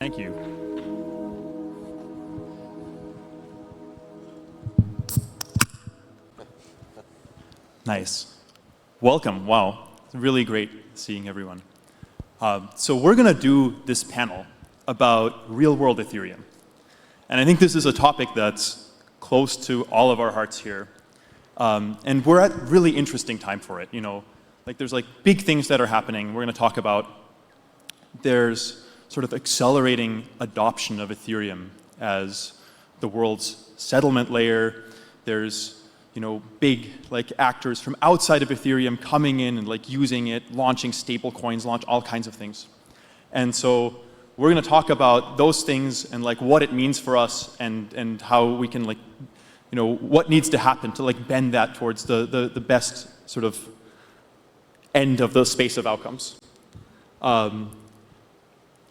Thank you. Nice. Welcome. Wow. It's really great seeing everyone. So we're going to do this panel about real-world Ethereum. And I think this is a topic that's close to all of our hearts here. And we're at a really interesting time for it. You know, like there's like big things that are happening. We're going to talk about there's sort of accelerating adoption of Ethereum as the world's settlement layer. There's, you know, big like actors from outside of Ethereum coming in and like using it, launching stablecoins, launch all kinds of things. And so we're going to talk about those things and like what it means for us and how we can like, you know, what needs to happen to like bend that towards the best sort of end of the space of outcomes.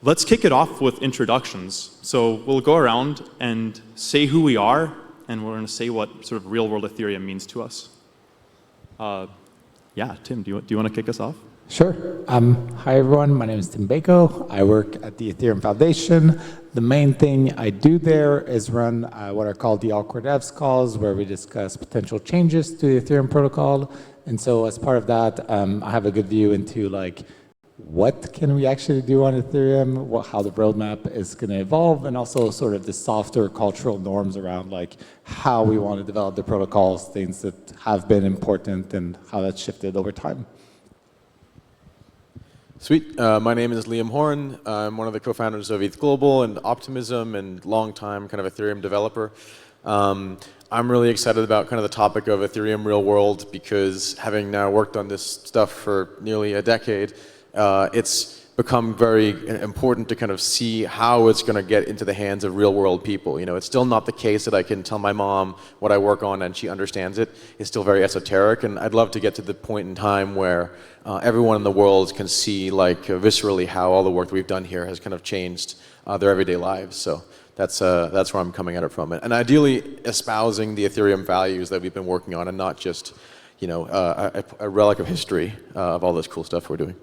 Let's kick it off with introductions. So we'll go around and say who we are, and we're going to say what sort of real-world Ethereum means to us. Yeah, Tim, do you want to kick us off? Sure. Hi, everyone. My name is Tim Beiko. I work at the Ethereum Foundation. The main thing I do there is run what are called the Awkward Devs calls, where we discuss potential changes to the Ethereum protocol. And so as part of that, I have a good view into like, what can we actually do on Ethereum, how the roadmap is going to evolve, and also sort of the softer cultural norms around like how we want to develop the protocols, things that have been important and how that's shifted over time. Sweet. My name is Liam Horne. I'm one of the co-founders of ETH Global and Optimism and long-time kind of Ethereum developer. I'm really excited about kind of the topic of Ethereum real world because having now worked on this stuff for nearly a decade, it's become very important to kind of see how it's going to get into the hands of real world people. You know, it's still not the case that I can tell my mom what I work on and she understands it. It's still very esoteric, and I'd love to get to the point in time where everyone in the world can see like viscerally how all the work that we've done here has kind of changed their everyday lives. So that's where I'm coming at it from. And ideally espousing the Ethereum values that we've been working on and not just, you know, a relic of history of all this cool stuff we're doing.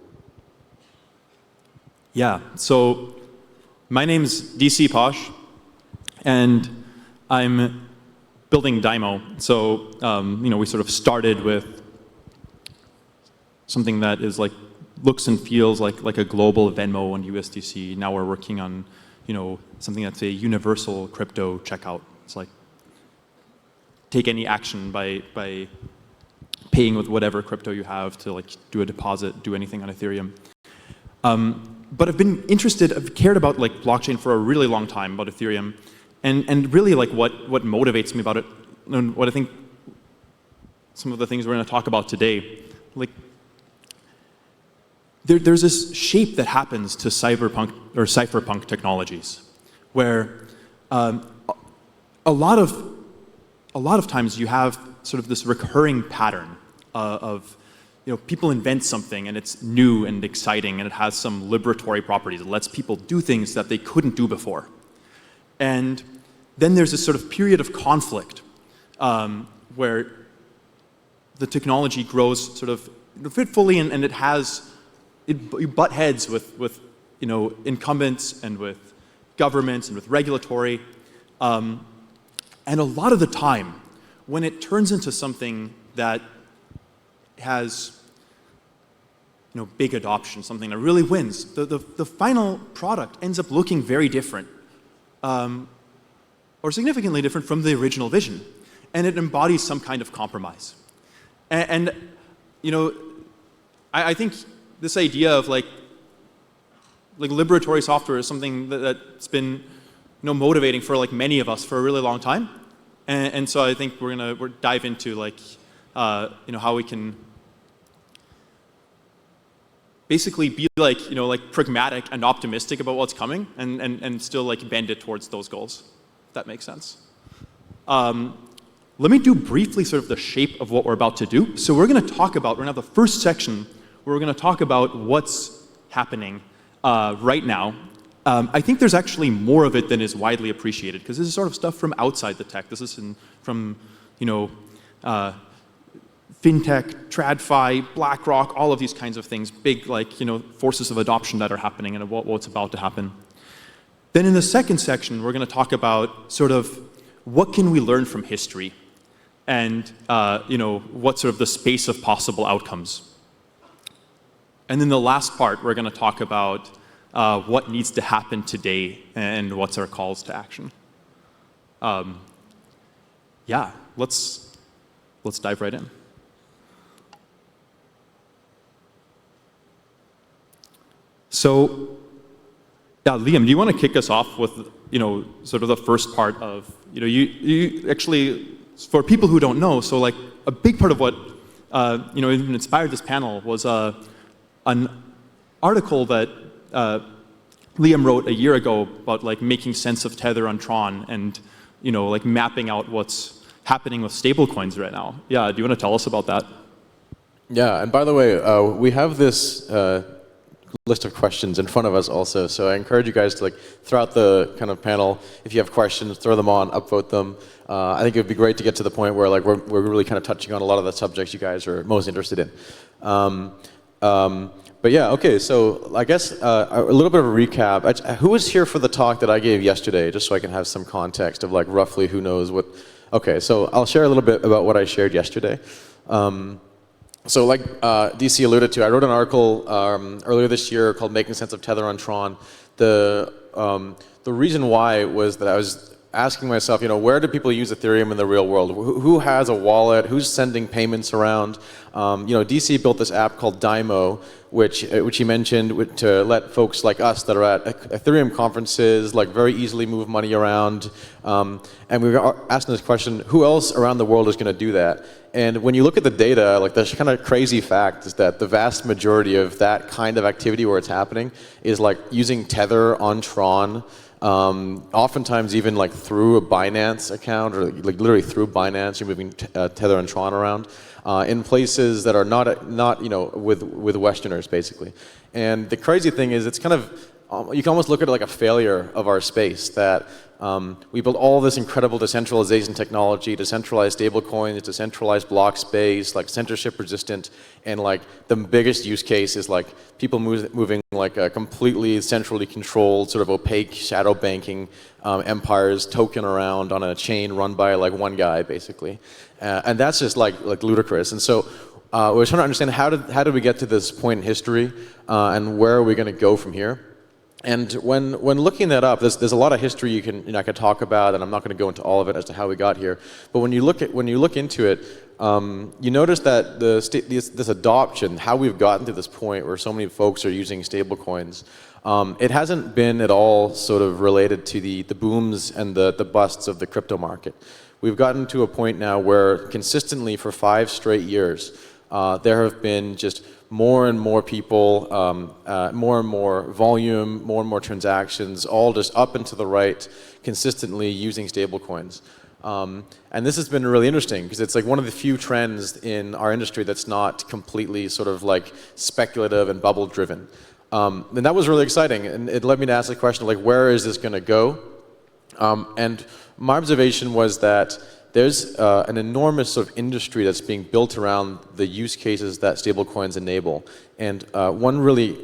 Yeah, so my name's DC Posch, and I'm building Dymo. So, you know, we sort of started with something that is like, looks and feels like a global Venmo and USDC. Now we're working on, you know, something that's a universal crypto checkout. It's like, take any action by paying with whatever crypto you have to like do a deposit, do anything on Ethereum. But I've been interested, I've cared about like blockchain for a really long time, about Ethereum, and really like what motivates me about it, and what I think some of the things we're going to talk about today. Like, there's this shape that happens to cypherpunk technologies, where a lot of times you have sort of this recurring pattern of, you know, people invent something and it's new and exciting and it has some liberatory properties. It lets people do things that they couldn't do before. And then there's this sort of period of conflict where the technology grows sort of fitfully and you butt heads with you know, incumbents and with governments and with regulatory. And a lot of the time, when it turns into something that has, you know, big adoption, something that really wins, the final product ends up looking very different, or significantly different from the original vision, and it embodies some kind of compromise. And you know, I think this idea of like liberatory software is something that's been, you know, motivating for like many of us for a really long time, and so I think we're dive into like you know, how we can basically be like, you know, like pragmatic and optimistic about what's coming and still like bend it towards those goals, if that makes sense. Let me do briefly sort of the shape of what we're about to do. So we're going to talk about, we're going to have the first section where we're going to talk about what's happening right now. I think there's actually more of it than is widely appreciated, because this is sort of stuff from outside the tech. This is from, you know, fintech, Tradfi, BlackRock, all of these kinds of things, big like, you know, forces of adoption that are happening and what's about to happen. Then in the second section, we're going to talk about sort of what can we learn from history and what sort of the space of possible outcomes. And then the last part, we're going to talk about what needs to happen today and what's our calls to action. Yeah, let's dive right in. So, yeah, Liam, do you want to kick us off with sort of the first part of you actually, for people who don't know, so like a big part of what even inspired this panel was an article that Liam wrote a year ago about like making sense of Tether on Tron and like mapping out what's happening with stablecoins right now. Yeah, do you want to tell us about that? Yeah, and by the way, we have this list of questions in front of us also, so I encourage you guys to like throughout the kind of panel, if you have questions, throw them on, upvote them. I think it would be great to get to the point where like we're really kind of touching on a lot of the subjects you guys are most interested in. But yeah, okay, so I guess a little bit of a recap. Who was here for the talk that I gave yesterday, just so I can have some context of like roughly who knows what. Okay, so I'll share a little bit about what I shared yesterday. So like DC alluded to, I wrote an article earlier this year called Making Sense of Tether on Tron. The reason why was that I was asking myself, where do people use Ethereum in the real world? Who has a wallet? Who's sending payments around? DC built this app called Dymo, which he mentioned to let folks like us that are at Ethereum conferences like very easily move money around. And we were asking this question: who else around the world is going to do that? And when you look at the data, like the kind of crazy fact is that the vast majority of that kind of activity where it's happening is like using Tether on Tron. Oftentimes even like through a Binance account or like literally through Binance, you're moving Tether and Tron around in places that are not with Westerners basically. And the crazy thing is it's kind of you can almost look at it like a failure of our space that we built all this incredible decentralization technology, decentralized stablecoins, decentralized block space, like censorship resistant, and like the biggest use case is like people moving like a completely centrally controlled sort of opaque shadow banking empires token around on a chain run by like one guy basically, and that's just like ludicrous. And so we're trying to understand how did we get to this point in history, and where are we going to go from here? And when looking that up, there's a lot of history I could talk about, and I'm not going to go into all of it as to how we got here. But when you look into it, you notice that this adoption, how we've gotten to this point where so many folks are using stablecoins, it hasn't been at all sort of related to the booms and the busts of the crypto market. We've gotten to a point now where consistently for 5 straight years, there have been just more and more people, more and more volume, more and more transactions, all just up and to the right, consistently using stablecoins. And this has been really interesting because it's like one of the few trends in our industry that's not completely sort of like speculative and bubble driven. And that was really exciting, and it led me to ask the question like, where is this going to go? And my observation was that there's an enormous sort of industry that's being built around the use cases that stablecoins enable. And one really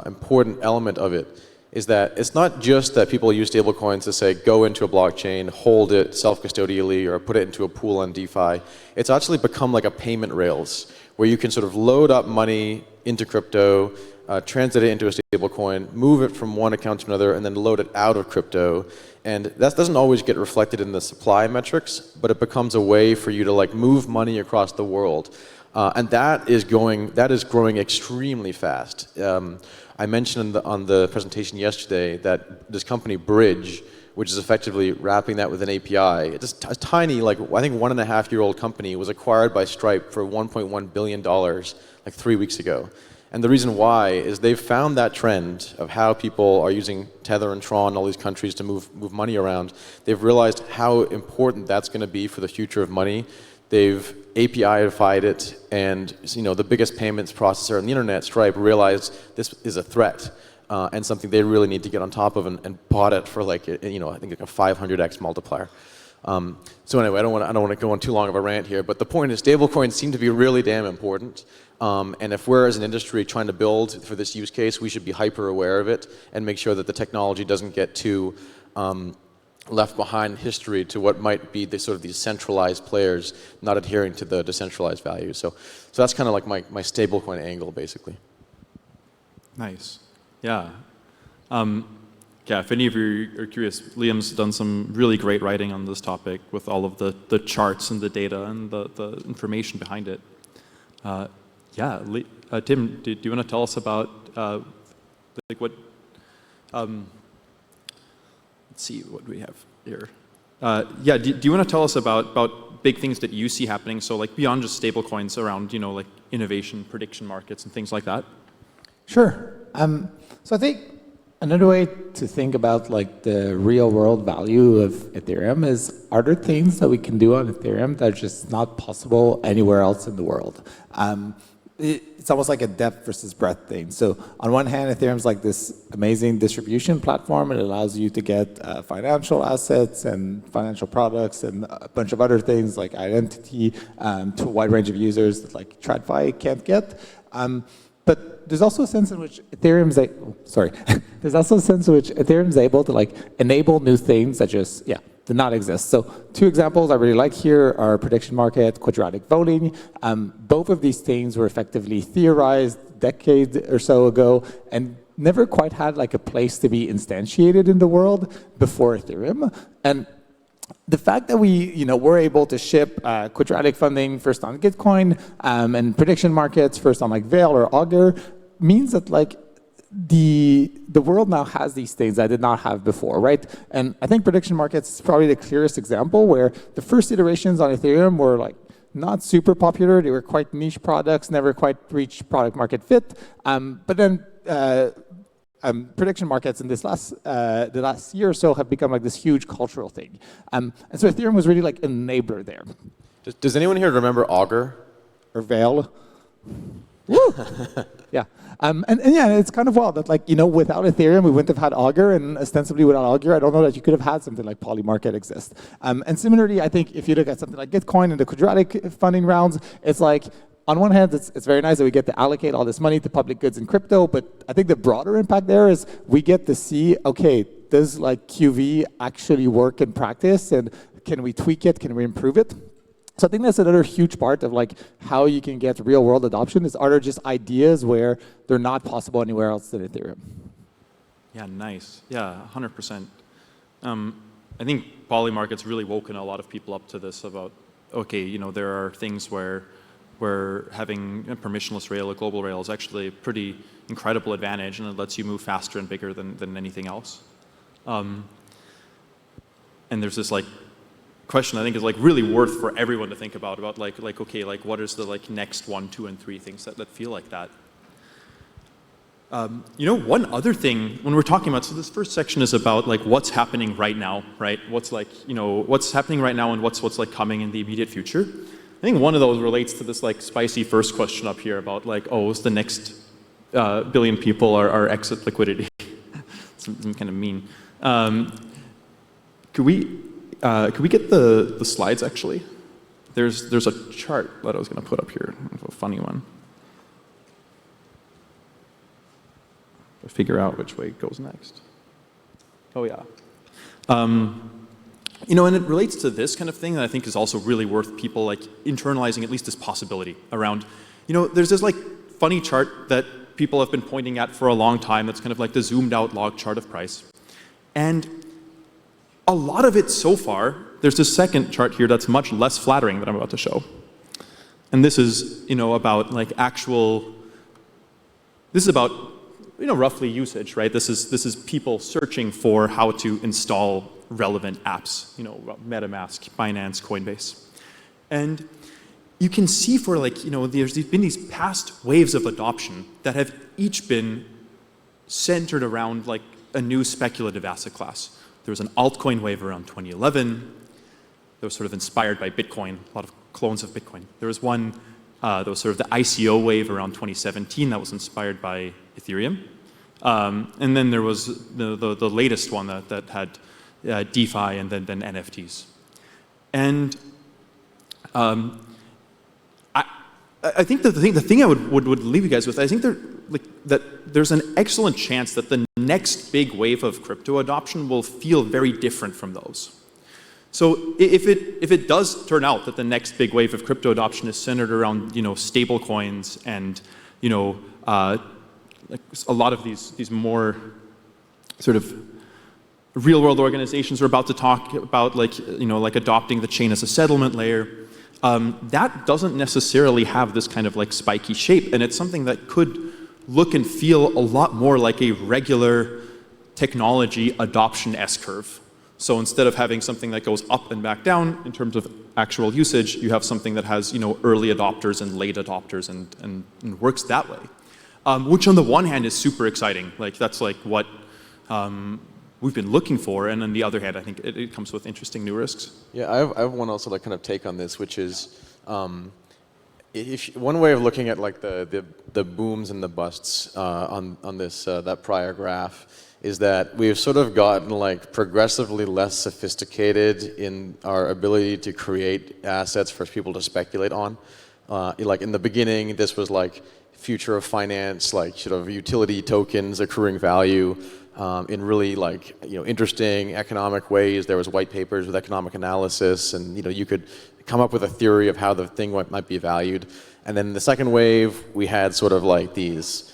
important element of it is that it's not just that people use stablecoins to say go into a blockchain, hold it self-custodially, or put it into a pool on DeFi. It's actually become like a payment rails where you can sort of load up money into crypto, transit it into a stablecoin, move it from one account to another, and then load it out of crypto. And that doesn't always get reflected in the supply metrics, but it becomes a way for you to like move money across the world. And that is growing extremely fast. I mentioned on the presentation yesterday that this company Bridge, which is effectively wrapping that with an API, it's a tiny, like I think 1.5-year-old company, was acquired by Stripe for $1.1 billion like 3 weeks ago. And the reason why is they've found that trend of how people are using Tether and Tron in all these countries to move money around. They've realized how important that's going to be for the future of money. They've API-ified it, and the biggest payments processor on the internet, Stripe, realized this is a threat and something they really need to get on top of, and bought it for like I think like a 500x multiplier. So anyway, I don't want to go on too long of a rant here, but the point is stablecoins seem to be really damn important. And if we're as an industry trying to build for this use case, we should be hyper aware of it and make sure that the technology doesn't get too left behind history to what might be the sort of these centralized players not adhering to the decentralized values. So that's kind of like my stablecoin angle, basically. Nice. Yeah. Yeah, if any of you are curious, Liam's done some really great writing on this topic with all of the charts and the data and the information behind it. Yeah, Tim, do you want to tell us about like what? Let's see what we have here. Yeah, do you want to tell us about big things that you see happening? So like beyond just stable coins around, like innovation, prediction markets, and things like that. Sure. So I think another way to think about like the real world value of Ethereum is, are there things that we can do on Ethereum that are just not possible anywhere else in the world? It's almost like a depth versus breadth thing. So on one hand, Ethereum's like this amazing distribution platform. It allows you to get financial assets and financial products and a bunch of other things like identity to a wide range of users that like Tradfi can't get. But there's also a sense in which Ethereum's able to like enable new things that just did not exist. So two examples I really like here are prediction market, quadratic voting. Both of these things were effectively theorized a decade or so ago and never quite had like a place to be instantiated in the world before Ethereum. And the fact that we're able to ship quadratic funding first on Gitcoin and prediction markets first on like Veil or Augur means that like the world now has these things I did not have before, right? And I think prediction markets is probably the clearest example where the first iterations on Ethereum were like not super popular. They were quite niche products, never quite reached product market fit. But then prediction markets in the last year or so have become like this huge cultural thing. And so Ethereum was really like an enabler there. Does anyone here remember Augur? Or Veil? Woo! Yeah. And yeah, it's kind of wild that like, without Ethereum, we wouldn't have had Augur, and ostensibly without Augur, I don't know that you could have had something like Polymarket exist. And similarly, I think if you look at something like Gitcoin and the quadratic funding rounds, it's like, on one hand, it's very nice that we get to allocate all this money to public goods and crypto, but I think the broader impact there is we get to see, okay, does like QV actually work in practice, and can we tweak it, can we improve it? So I think that's another huge part of like how you can get real world adoption is, are there just ideas where they're not possible anywhere else than Ethereum? Yeah, nice. Yeah, 100%. I think Polymarket's really woken a lot of people up to this about, okay, there are things where having a permissionless rail, a global rail, is actually a pretty incredible advantage, and it lets you move faster and bigger than anything else. And there's this like question I think is like really worth for everyone to think about like okay, like what is the like next 1, 2, and 3 things that feel like that. One other thing when we're talking about, so this first section is about like what's happening right now, right? What's like, what's happening right now and what's like coming in the immediate future. I think one of those relates to this like spicy first question up here about like, oh, is the next billion people are exit liquidity? It's kind of mean. Could we get the slides actually? There's a chart that I was going to put up here, a funny one. Figure out which way it goes next. Oh yeah. And it relates to this kind of thing that I think is also really worth people like internalizing at least this possibility around, there's this like funny chart that people have been pointing at for a long time that's kind of like the zoomed out log chart of price. And a lot of it so far, there's this second chart here that's much less flattering that I'm about to show. And this is, about like this is about, roughly usage, right? This is people searching for how to install relevant apps, MetaMask, Binance, Coinbase. And you can see for like, there's been these past waves of adoption that have each been centered around like a new speculative asset class. There was an altcoin wave around 2011 that was sort of inspired by Bitcoin, a lot of clones of Bitcoin. There was one that was sort of the ICO wave around 2017 that was inspired by Ethereum. And then there was the latest one that had DeFi and then NFTs. And I think the thing I would leave you guys with, I think that there's an excellent chance that the next big wave of crypto adoption will feel very different from those. So if it does turn out that the next big wave of crypto adoption is centered around stablecoins and like a lot of these more sort of real world organizations are about to talk about, like adopting the chain as a settlement layer. That doesn't necessarily have this kind of like spiky shape, and it's something that could look and feel a lot more like a regular technology adoption S-curve. So instead of having something that goes up and back down in terms of actual usage, you have something that has early adopters and late adopters and works that way. Which on the one hand is super exciting. Like that's like what we've been looking for, and on the other hand, I think it comes with interesting new risks. Yeah, I have one also like kind of take on this, which is one way of looking at like the booms and the busts on this that prior graph is that we've sort of gotten like progressively less sophisticated in our ability to create assets for people to speculate on. Like in the beginning, this was like future of finance, like sort of utility tokens accruing value in really like interesting economic ways. There was white papers with economic analysis, and you could come up with a theory of how the thing might be valued. And then in the second wave, we had sort of like these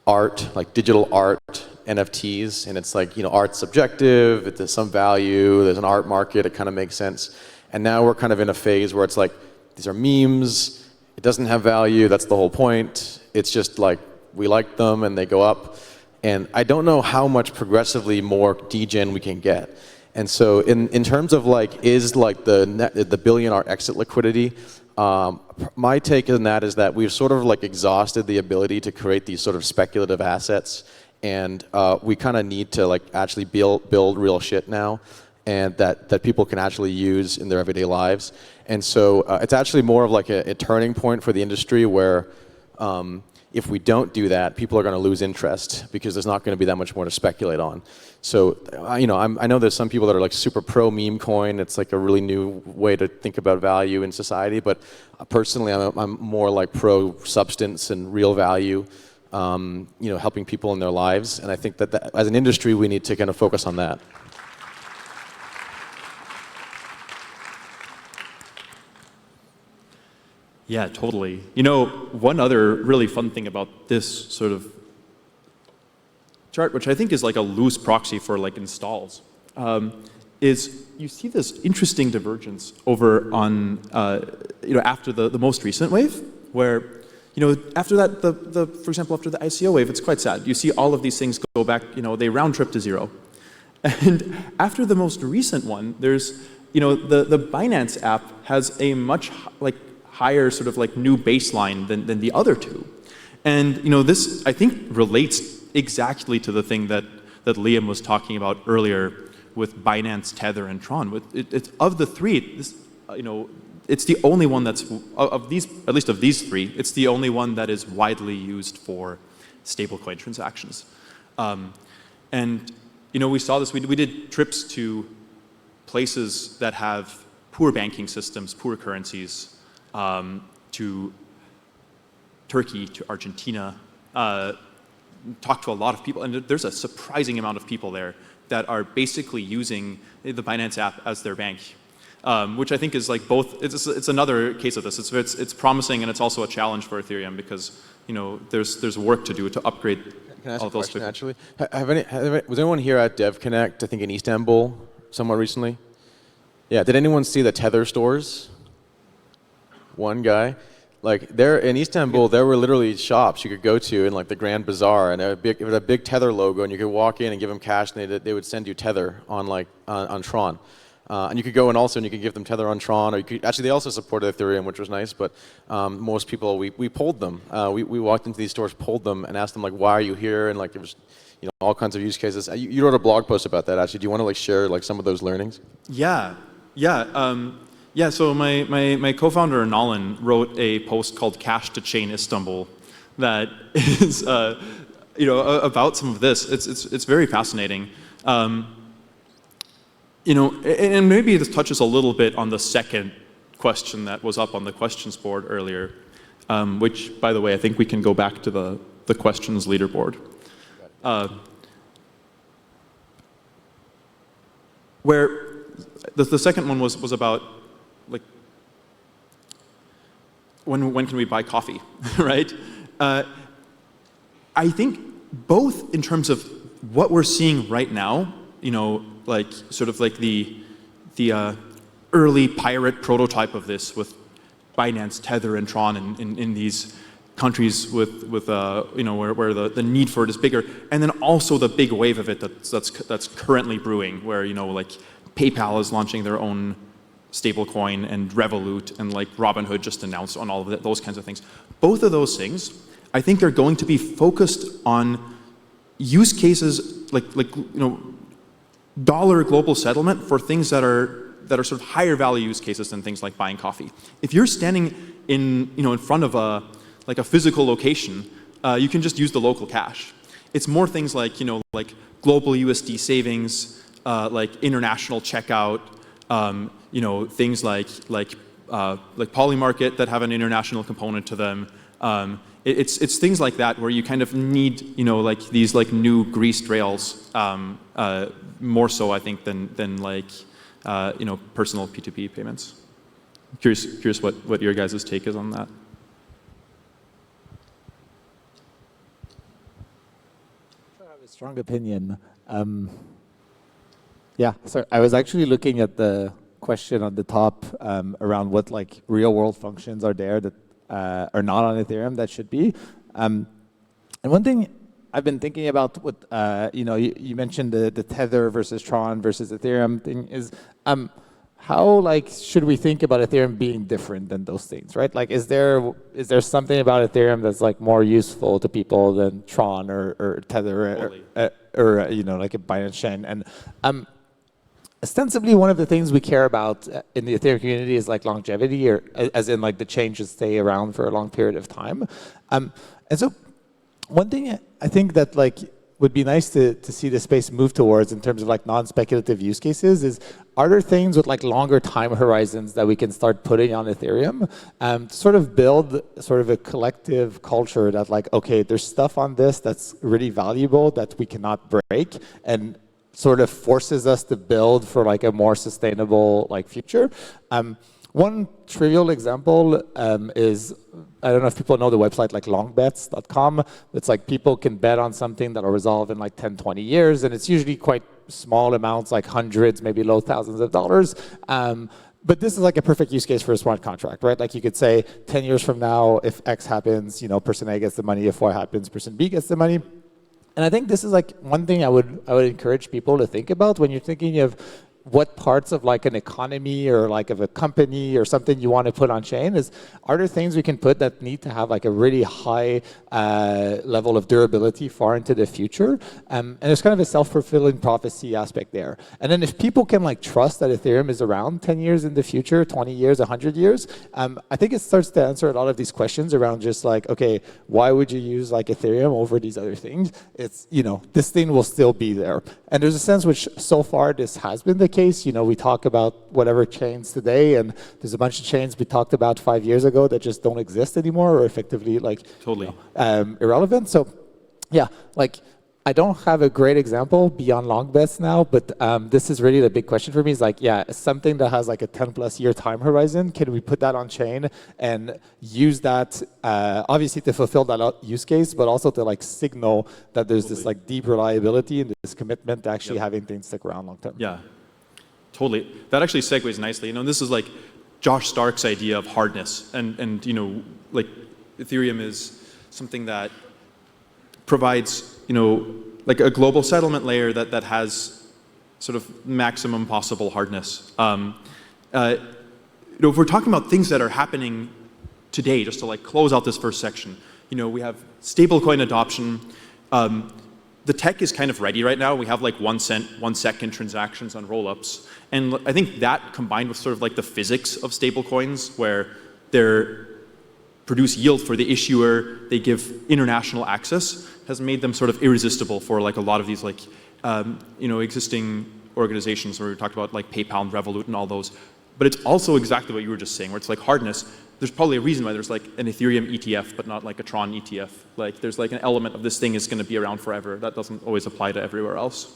art, like digital art NFTs, and it's like art's subjective, it has some value, there's an art market, it kind of makes sense. And now we're kind of in a phase where it's like these are memes, it doesn't have value, that's the whole point. It's just like we like them and they go up. And I don't know how much progressively more degen we can get. And so in terms of like, is like the billion-dollar exit liquidity, my take on that is that we've sort of like exhausted the ability to create these sort of speculative assets, and we kind of need to like actually build real shit now, and that people can actually use in their everyday lives. And so it's actually more of like a turning point for the industry where if we don't do that, people are going to lose interest because there's not going to be that much more to speculate on. So, I know there's some people that are like super pro meme coin. It's like a really new way to think about value in society. But personally, I'm more like pro substance and real value, helping people in their lives. And I think that as an industry, we need to kind of focus on that. Yeah, totally. One other really fun thing about this sort of chart, which I think is like a loose proxy for like installs, is you see this interesting divergence over on, after the most recent wave, where, after that, for example, after the ICO wave, it's quite sad. You see all of these things go back, they round trip to zero. And after the most recent one, there's, the Binance app has a much higher sort of like new baseline than the other two. And this I think relates exactly to the thing that Liam was talking about earlier with Binance, Tether, and Tron. It's of the three, it's the only one that's of these, at least of these three, it's the only one that is widely used for stablecoin transactions. And we saw this. We did trips to places that have poor banking systems, poor currencies. To Turkey, to Argentina, talk to a lot of people, and there's a surprising amount of people there that are basically using the Binance app as their bank, which I think is like both. It's another case of this. It's promising, and it's also a challenge for Ethereum because there's work to do to upgrade. Can I ask all those question, actually? Was anyone here at DevConnect? I think in Istanbul, somewhat recently. Yeah. Did anyone see the Tether stores? One guy, like there in Istanbul, there were literally shops you could go to in like the Grand Bazaar, and it was a big Tether logo, and you could walk in and give them cash, and they would send you Tether on like on Tron, and you could go and you could give them Tether on Tron, or you could actually they also supported Ethereum, which was nice, but most people we polled them, we walked into these stores, polled them, and asked them like, why are you here, and like there was all kinds of use cases. You wrote a blog post about that actually. Do you want to like share like some of those learnings? Yeah. Yeah, so my co-founder Nolan wrote a post called "Cash to Chain Istanbul" that is about some of this. It's very fascinating. and maybe this touches a little bit on the second question that was up on the questions board earlier, which, by the way, I think we can go back to the questions leaderboard. Where the second one was about, like, when can we buy coffee, right? I think both in terms of what we're seeing right now, like sort of like the early pirate prototype of this with Binance, Tether, and Tron in these countries with where the need for it is bigger, and then also the big wave of it that's currently brewing, where like PayPal is launching their own stablecoin, and Revolut, and like Robinhood just announced on all of those kinds of things. Both of those things, I think, are going to be focused on use cases like dollar global settlement for things that are sort of higher value use cases than things like buying coffee. If you're standing in front of a physical location, you can just use the local cash. It's more things like like global USD savings, like international checkout, things like Polymarket that have an international component to them. It's things like that where you kind of need like these like new greased rails, more so I think than like personal P2P payments. Curious what your guys' take is on that. I have a strong opinion. Yeah, so I was actually looking at the question on the top around what like real world functions are there that are not on Ethereum that should be. And one thing I've been thinking about, what you mentioned the Tether versus Tron versus Ethereum thing is, how like should we think about Ethereum being different than those things, right? Like, is there something about Ethereum that's like more useful to people than Tron or Tether or like a Binance chain? And ostensibly, one of the things we care about in the Ethereum community is like longevity, or as in like the chain should stay around for a long period of time. And so one thing I think that like would be nice to see the space move towards in terms of like non-speculative use cases is, are there things with like longer time horizons that we can start putting on Ethereum to sort of build sort of a collective culture that like, okay, there's stuff on this that's really valuable that we cannot break, and sort of forces us to build for like a more sustainable like future. One trivial example is, I don't know if people know the website like longbets.com. It's like people can bet on something that'll resolve in like 10, 20 years, and it's usually quite small amounts, like hundreds, maybe low thousands of dollars. But this is like a perfect use case for a smart contract, right? Like you could say 10 years from now, if X happens, person A gets the money. If Y happens, person B gets the money. And I think this is like one thing I would encourage people to think about when you're thinking of what parts of like an economy or like of a company or something you want to put on chain is, are there things we can put that need to have like a really high level of durability far into the future? And there's kind of a self-fulfilling prophecy aspect there. And then if people can like trust that Ethereum is around 10 years in the future, 20 years, 100 years, I think it starts to answer a lot of these questions around just like, okay, why would you use like Ethereum over these other things? It's, this thing will still be there. And there's a sense which so far this has been the case. We talk about whatever chains today, and there's a bunch of chains we talked about 5 years ago that just don't exist anymore, or effectively like totally irrelevant. So yeah, like I don't have a great example beyond long bets now, but this is really the big question for me is like, yeah, something that has like a 10+ year time horizon, can we put that on chain and use that obviously to fulfill that use case, but also to like signal that there's this like deep reliability and this commitment to actually having things stick around long term. Yeah, totally. That actually segues nicely. This is like Josh Stark's idea of hardness, and like Ethereum is something that provides like a global settlement layer that has sort of maximum possible hardness. If we're talking about things that are happening today, just to like close out this first section, we have stablecoin adoption. The tech is kind of ready right now. We have like 1 cent, 1 second transactions on rollups. And I think that combined with sort of like the physics of stablecoins, where they're produce yield for the issuer, they give international access, has made them sort of irresistible for like a lot of these like existing organizations where we talked about like PayPal and Revolut and all those. But it's also exactly what you were just saying, where it's like hardness. There's probably a reason why there's like an Ethereum ETF, but not like a Tron ETF. Like there's like an element of this thing is going to be around forever. That doesn't always apply to everywhere else.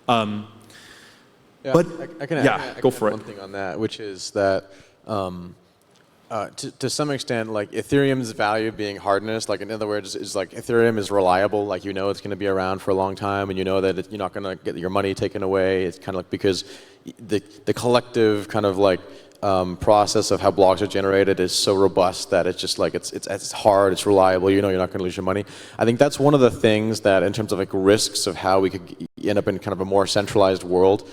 Yeah, but I can go for it. One thing on that, which is that to some extent, like Ethereum's value being hardness, like in other words, is like Ethereum is reliable. Like you know it's going to be around for a long time, and you know that you're not going to get your money taken away. It's kind of like because the collective kind of like process of how blocks are generated is so robust that it's just like it's hard, it's reliable. You know you're not going to lose your money. I think that's one of the things that, in terms of like risks of how we could end up in kind of a more centralized world,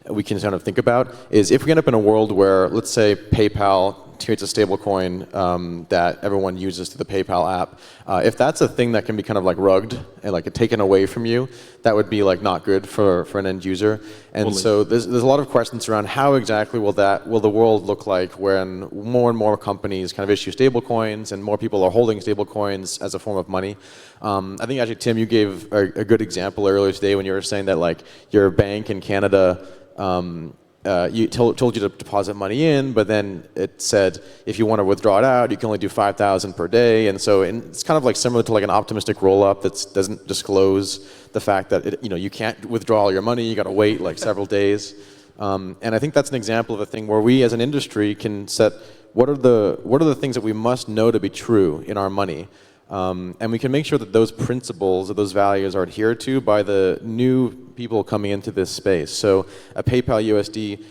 we can kind of think about is if we end up in a world where, let's say, PayPal creates a stablecoin that everyone uses to the PayPal app. If that's a thing that can be kind of like rugged and like taken away from you, that would be like not good for an end user. And totally. so there's a lot of questions around how exactly will the world look like when more and more companies kind of issue stablecoins and more people are holding stablecoins as a form of money. I think actually, Tim, you gave a good example earlier today when you were saying that like your bank in Canada you told you to deposit money in, but then it said if you want to withdraw it out, you can only do 5,000 per day, and so it's kind of like similar to like an optimistic roll-up that doesn't disclose the fact that you can't withdraw all your money, you got to wait like several days, and I think that's an example of a thing where we as an industry can set what are the things that we must know to be true in our money. And we can make sure that those principles or those values are adhered to by the new people coming into this space. So a PayPal USD,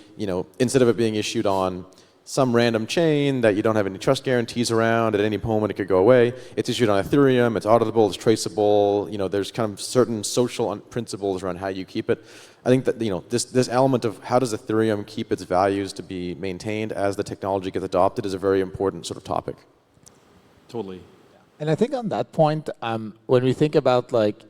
instead of it being issued on some random chain that you don't have any trust guarantees around, at any moment it could go away, it's issued on Ethereum, it's auditable, it's traceable, there's kind of certain social principles around how you keep it. I think that this element of how does Ethereum keep its values to be maintained as the technology gets adopted is a very important sort of topic. Totally. And I think on that point, when we think about like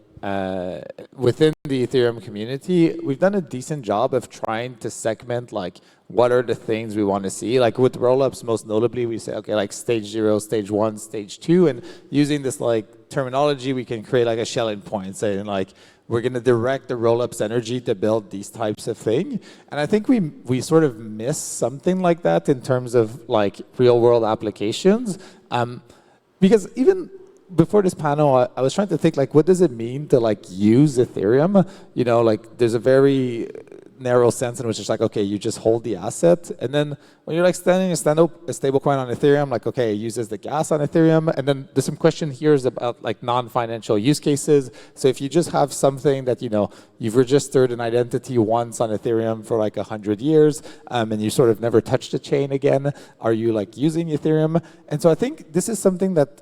within the Ethereum community, we've done a decent job of trying to segment like what are the things we want to see. Like with rollups, most notably, we say, okay, like stage 0, stage 1, stage 2, and using this like terminology, we can create like a Schelling point, saying like we're going to direct the rollups energy to build these types of thing. And I think we sort of miss something like that in terms of like real world applications. Because even before this panel, I was trying to think like, what does it mean to like use Ethereum? Like there's a very narrow sense in which it's like, okay, you just hold the asset. And then when you're like standing a stablecoin on Ethereum, like, okay, it uses the gas on Ethereum. And then there's some question here is about like non-financial use cases. So if you just have something that, you've registered an identity once on Ethereum for like 100 years, and you sort of never touched the chain again, are you like using Ethereum? And so I think this is something that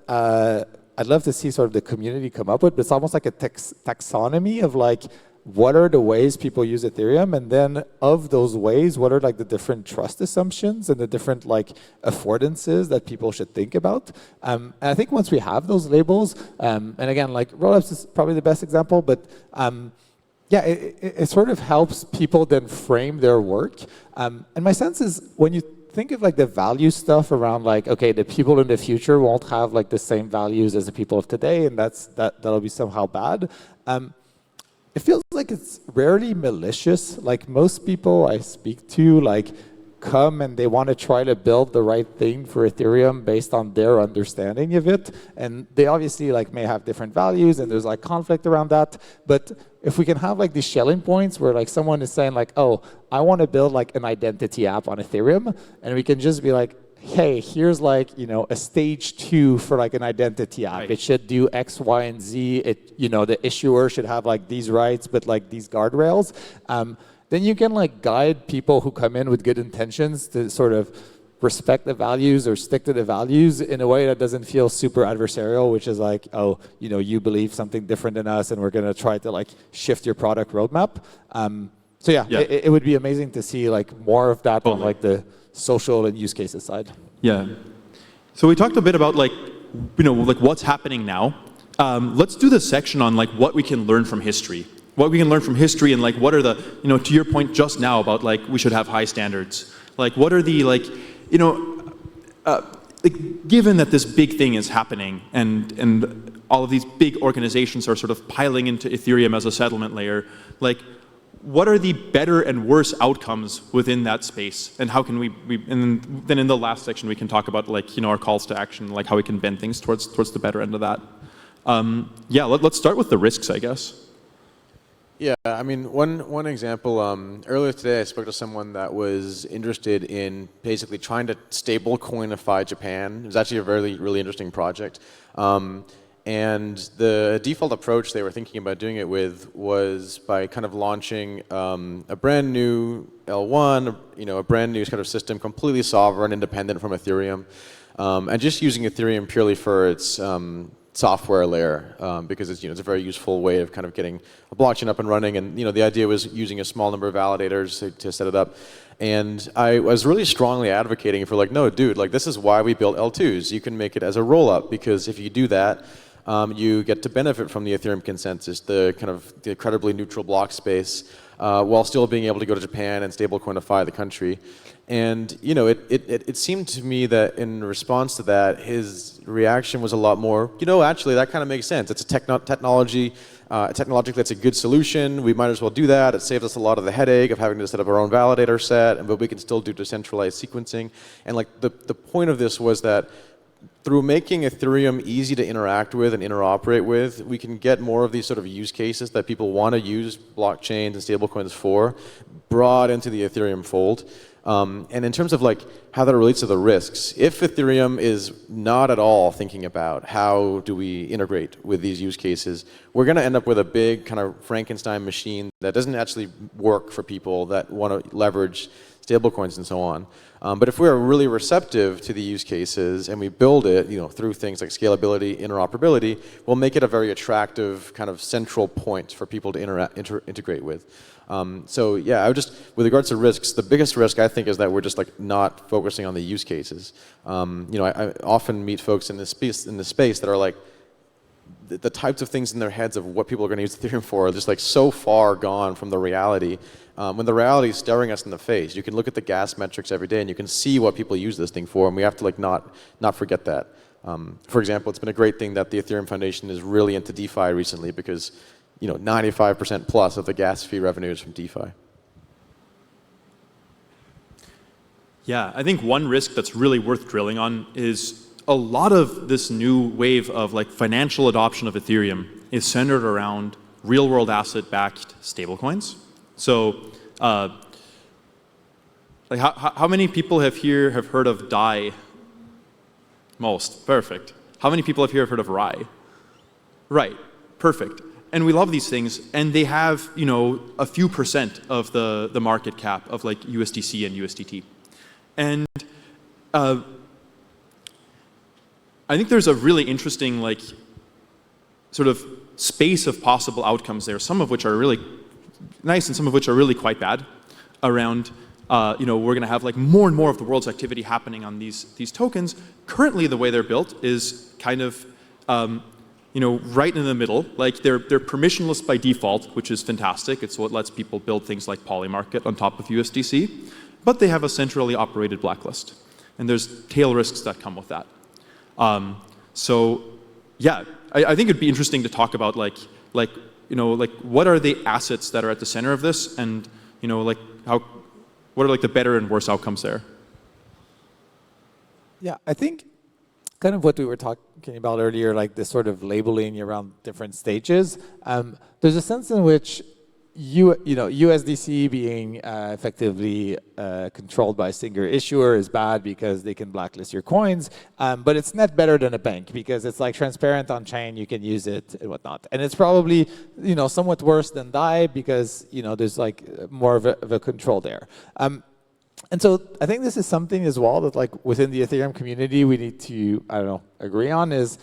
I'd love to see sort of the community come up with, but it's almost like a taxonomy of like, what are the ways people use Ethereum? And then of those ways, what are like the different trust assumptions and the different like affordances that people should think about? And I think once we have those labels, and again, like rollups is probably the best example, but yeah, it sort of helps people then frame their work. And my sense is when you think of like the value stuff around like, okay, the people in the future won't have like the same values as the people of today, and that'll be somehow bad. It feels like it's rarely malicious. Like most people I speak to like come and they want to try to build the right thing for Ethereum based on their understanding of it. And they obviously like may have different values and there's like conflict around that. But if we can have like these Schelling points where like someone is saying like, oh, I want to build like an identity app on Ethereum, and we can just be like, hey, here's like, a stage 2 for like an identity app. Right. It should do X, Y, and Z. The issuer should have like these rights, but like these guardrails. Then you can like guide people who come in with good intentions to sort of respect the values or stick to the values in a way that doesn't feel super adversarial, which is like, oh, you believe something different than us and we're going to try to like shift your product roadmap. So yeah. It would be amazing to see like more of that on like the social and use cases side. Yeah. So we talked a bit about like, like what's happening now. Let's do this section on like what we can learn from history. What we can learn from history and like what are the, to your point just now about like we should have high standards. Like what are the like, like given that this big thing is happening and all of these big organizations are sort of piling into Ethereum as a settlement layer, like what are the better and worse outcomes within that space, and how can we and then in the last section we can talk about like our calls to action, like how we can bend things towards the better end of that. Yeah, let's start with the risks, I guess. Yeah, I mean, one example, earlier today I spoke to someone that was interested in basically trying to stablecoinify Japan. It was actually a really interesting project. And the default approach they were thinking about doing it with was by kind of launching a brand new L1, a brand new kind of system, completely sovereign, independent from Ethereum, and just using Ethereum purely for its software layer, because it's it's a very useful way of kind of getting a blockchain up and running. And the idea was using a small number of validators to set it up. And I was really strongly advocating for like, no, dude, like this is why we built L2s. You can make it as a roll-up, because if you do that, you get to benefit from the Ethereum consensus, the incredibly neutral block space, while still being able to go to Japan and stablecoinify the country. And it seemed to me that in response to that, his reaction was a lot more, actually that kind of makes sense. It's a technologically that's a good solution. We might as well do that. It saves us a lot of the headache of having to set up our own validator set, but we can still do decentralized sequencing. And like the point of this was that through making Ethereum easy to interact with and interoperate with, we can get more of these sort of use cases that people want to use blockchains and stablecoins for brought into the Ethereum fold. And in terms of like how that relates to the risks, if Ethereum is not at all thinking about how do we integrate with these use cases, we're going to end up with a big kind of Frankenstein machine that doesn't actually work for people that want to leverage stablecoins and so on. But if we're really receptive to the use cases and we build it, through things like scalability, interoperability, we'll make it a very attractive kind of central point for people to integrate with. So yeah, I would just, with regards to risks, the biggest risk I think is that we're just like not focusing on the use cases. I often meet folks in this space that are like, the types of things in their heads of what people are going to use Ethereum for are just like so far gone from the reality. When the reality is staring us in the face, you can look at the gas metrics every day and you can see what people use this thing for, and we have to like not forget that. For example, it's been a great thing that the Ethereum Foundation is really into DeFi recently, because 95% plus of the gas fee revenue is from DeFi. Yeah, I think one risk that's really worth drilling on is a lot of this new wave of like financial adoption of Ethereum is centered around real-world asset-backed stablecoins. So, like how many people have heard of DAI? Most. Perfect. How many people have heard of RAI? Right. Perfect. And we love these things, and they have a few percent of the market cap of like USDC and USDT, and I think there's a really interesting like sort of space of possible outcomes there, some of which are really nice and some of which are really quite bad around, we're going to have like more and more of the world's activity happening on these tokens. Currently, the way they're built is kind of, right in the middle. Like they're permissionless by default, which is fantastic. It's what lets people build things like Polymarket on top of USDC, but they have a centrally operated blacklist, and there's tail risks that come with that. So yeah, I think it'd be interesting to talk about like what are the assets that are at the center of this, and what are like the better and worse outcomes there? Yeah, I think kind of what we were talking about earlier, like this sort of labeling around different stages. There's a sense in which USDC being effectively controlled by a single issuer is bad because they can blacklist your coins, but it's net better than a bank because it's like transparent on chain, you can use it and whatnot. And it's probably somewhat worse than DAI because there's like more of a control there. And so I think this is something as well that like within the Ethereum community we need to, agree on is,